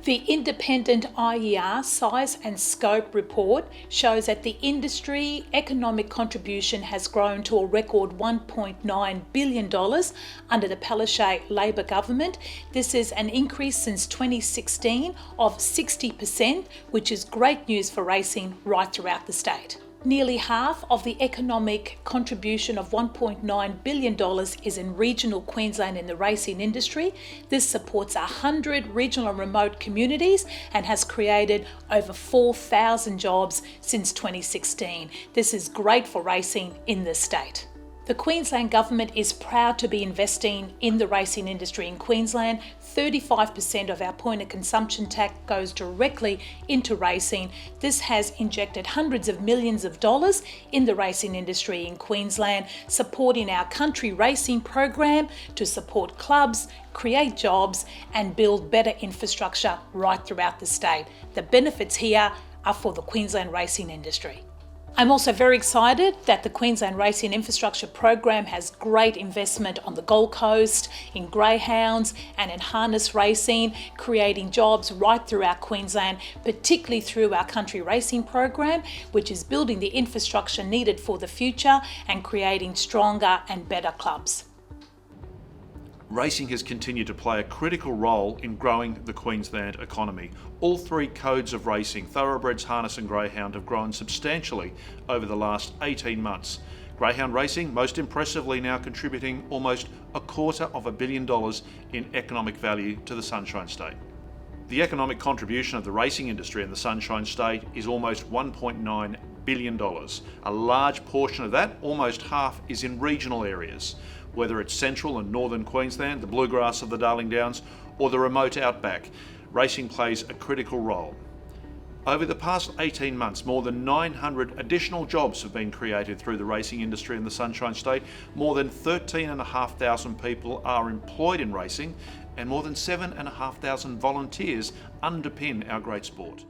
The independent IER Size and Scope report shows that the industry economic contribution has grown to a record $1.9 billion under the Palaszczuk Labor government. This is an increase since 2016 of 60%, which is great news for racing right throughout the state. Nearly half of the economic contribution of $1.9 billion is in regional Queensland in the racing industry. This supports 100 regional and remote communities and has created over 4,000 jobs since 2016. This is great for racing in the state. The Queensland Government is proud to be investing in the racing industry in Queensland. 35% of our point of consumption tax goes directly into racing. This has injected hundreds of millions of dollars in the racing industry in Queensland, supporting our country racing program to support clubs, create jobs and build better infrastructure right throughout the state. The benefits here are for the Queensland racing industry. I'm also very excited that the Queensland Racing Infrastructure Program has great investment on the Gold Coast, in greyhounds and in harness racing, creating jobs right throughout Queensland, particularly through our country racing program, which is building the infrastructure needed for the future and creating stronger and better clubs. Racing has continued to play a critical role in growing the Queensland economy. All three codes of racing, thoroughbreds, harness and greyhound, have grown substantially over the last 18 months. Greyhound racing, most impressively, now contributing almost $250 million in economic value to the Sunshine State. The economic contribution of the racing industry in the Sunshine State is almost $1.9 billion. A large portion of that, almost half, is in regional areas. Whether it's central and northern Queensland, the bluegrass of the Darling Downs, or the remote outback, racing plays a critical role. Over the past 18 months, more than 900 additional jobs have been created through the racing industry in the Sunshine State. More than 13,500 people are employed in racing, and more than 7,500 volunteers underpin our great sport.